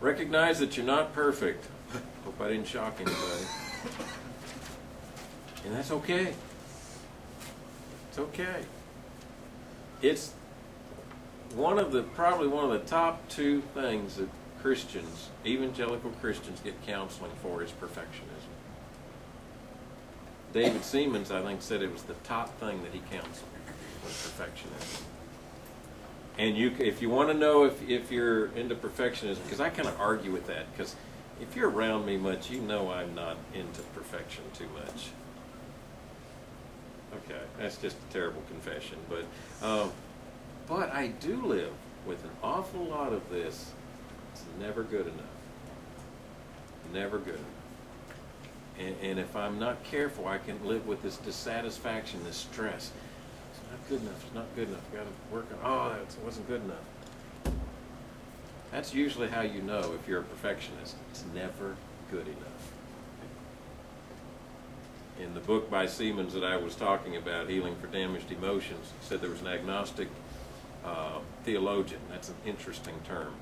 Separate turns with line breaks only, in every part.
Recognize that you're not perfect. Hope I didn't shock anybody. And that's okay. It's okay. It's probably one of the top two things that Christians, evangelical Christians, get counseling for is perfectionism. David Siemens, I think, said it was the top thing that he counseled was perfectionism. And if you want to know if you're into perfectionism, because I kind of argue with that, because if you're around me much, you know I'm not into perfection too much. Okay, that's just a terrible confession, but I do live with an awful lot of this. It's never good enough. Never good enough. And if I'm not careful, I can live with this dissatisfaction, this stress. It's not good enough. It's not good enough. Got to work on. That wasn't good enough. That's usually how you know if you're a perfectionist. It's never good enough. In the book by Siemens that I was talking about, Healing for Damaged Emotions, he said there was an agnostic theologian. That's an interesting term.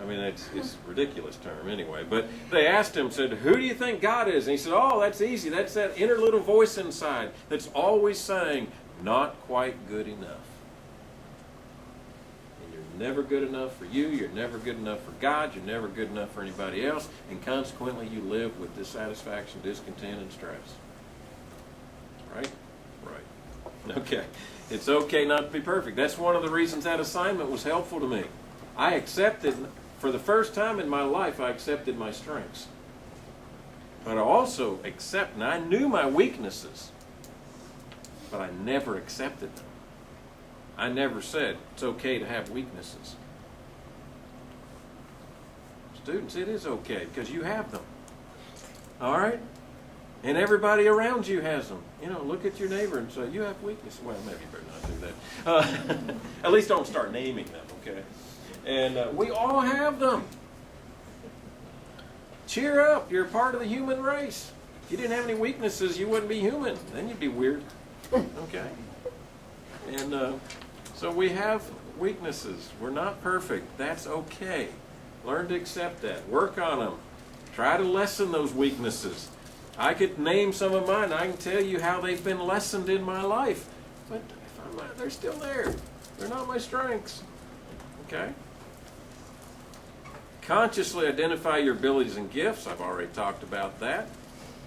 I mean, it's a ridiculous term anyway. But they asked him, said, who do you think God is? And he said, oh, that's easy. That's that inner little voice inside that's always saying, not quite good enough. And you're never good enough for you. You're never good enough for God. You're never good enough for anybody else. And consequently, you live with dissatisfaction, discontent, and stress. Right? Right. Okay. It's okay not to be perfect. That's one of the reasons that assignment was helpful to me. I accepted, for the first time in my life, I accepted my strengths. But I also and I knew my weaknesses, but I never accepted them. I never said, it's okay to have weaknesses. Students, it is okay, because you have them. All right? And everybody around you has them. Look at your neighbor and say, you have weaknesses. Well, maybe you better not do that. At least don't start naming them, okay? And we all have them. Cheer up. You're a part of the human race. If you didn't have any weaknesses, you wouldn't be human. Then you'd be weird. Okay? And so we have weaknesses. We're not perfect. That's okay. Learn to accept that. Work on them. Try to lessen those weaknesses. I could name some of mine. I can tell you how they've been lessened in my life. But they're still there. They're not my strengths. Okay? Consciously identify your abilities and gifts. I've already talked about that.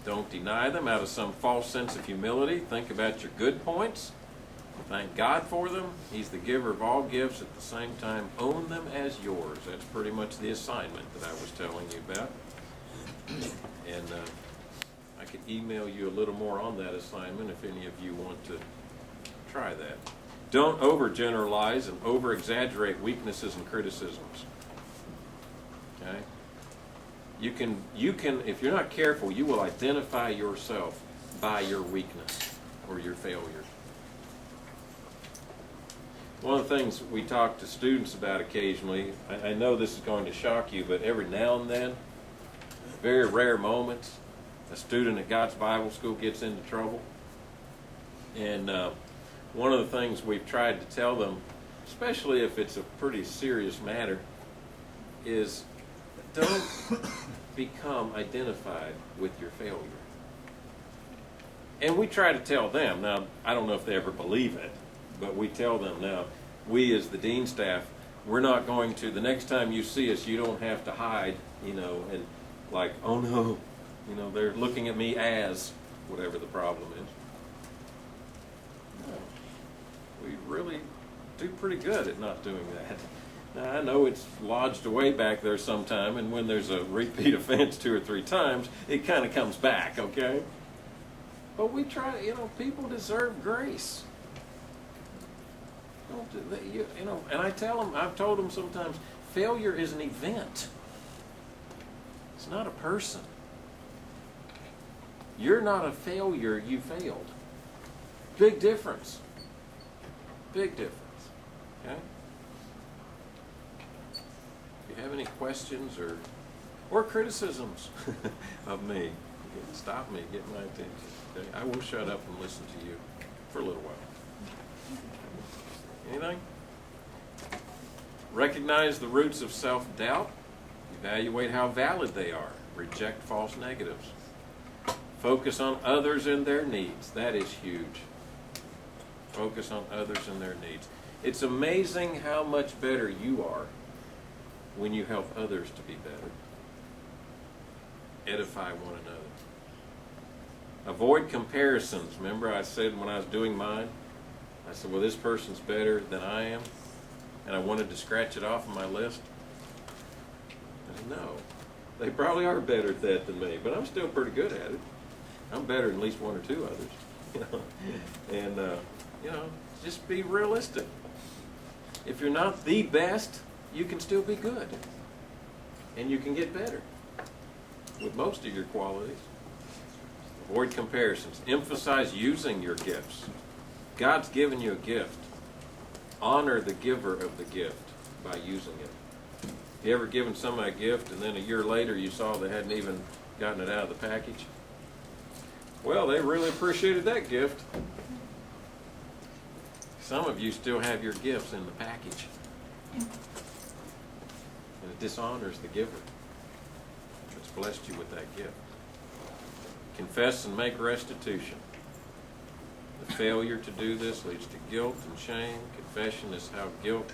Don't deny them out of some false sense of humility. Think about your good points. Thank God for them. He's the giver of all gifts. At the same time, own them as yours. That's pretty much the assignment that I was telling you about. And I could email you a little more on that assignment if any of you want to try that. Don't overgeneralize and over-exaggerate weaknesses and criticisms. Okay? You can, if you're not careful, you will identify yourself by your weakness or your failure. One of the things we talk to students about occasionally, I know this is going to shock you, but every now and then, very rare moments, a student at God's Bible School gets into trouble. And one of the things we've tried to tell them, especially if it's a pretty serious matter, is don't become identified with your failure. And we try to tell them, now I don't know if they ever believe it, but we tell them now, we as the dean staff, we're not going to, the next time you see us, you don't have to hide, and like, oh no, they're looking at me as whatever the problem is. No. We really do pretty good at not doing that. Now, I know it's lodged away back there sometime, and when there's a repeat offense 2 or 3 times, it kind of comes back, okay? But we try, people deserve grace. And I tell them, I've told them sometimes, failure is an event. It's not a person. You're not a failure, you failed. Big difference. Big difference. Okay? If you have any questions or criticisms of me, stop me, get my attention. Okay? I will shut up and listen to you for a little while. Anything? Recognize the roots of self-doubt. Evaluate how valid they are. Reject false negatives. Focus on others and their needs. That is huge. Focus on others and their needs. It's amazing how much better you are when you help others to be better. Edify one another. Avoid comparisons. Remember I said when I was doing mine, I said, well, this person's better than I am, and I wanted to scratch it off of my list. I said, no, they probably are better at that than me, but I'm still pretty good at it. I'm better than at least one or two others. And just be realistic. If you're not the best, you can still be good, and you can get better with most of your qualities. Avoid comparisons. Emphasize using your gifts. God's given you a gift. Honor the giver of the gift by using it. You ever given somebody a gift and then a year later you saw they hadn't even gotten it out of the package? Well, they really appreciated that gift. Some of you still have your gifts in the package. And it dishonors the giver that's blessed you with that gift. Confess and make restitution. The failure to do this leads to guilt and shame. Confession is how guilt,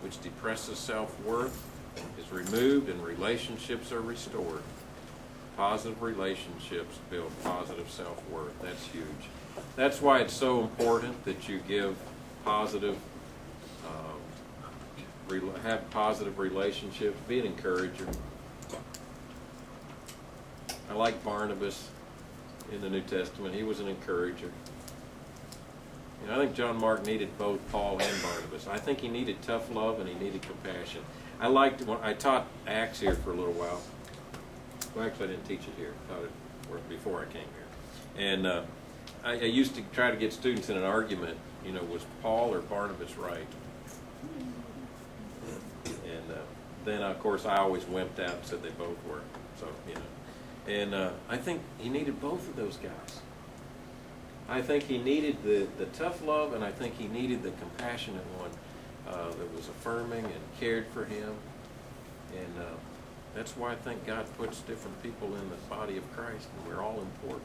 which depresses self-worth, is removed and relationships are restored. Positive relationships build positive self-worth. That's huge. That's why it's so important that you give positive, have positive relationships. Be an encourager. I like Barnabas in the New Testament. He was an encourager. I think John Mark needed both Paul and Barnabas. I think he needed tough love and he needed compassion. I taught Acts here for a little while. Well, actually, I didn't teach it here. I taught it before I came here. And I used to try to get students in an argument, was Paul or Barnabas right? And then, of course, I always wimped out and said they both were. So, And I think he needed both of those guys. I think he needed the tough love, and I think he needed the compassionate one that was affirming and cared for him. And that's why I think God puts different people in the body of Christ, and we're all important.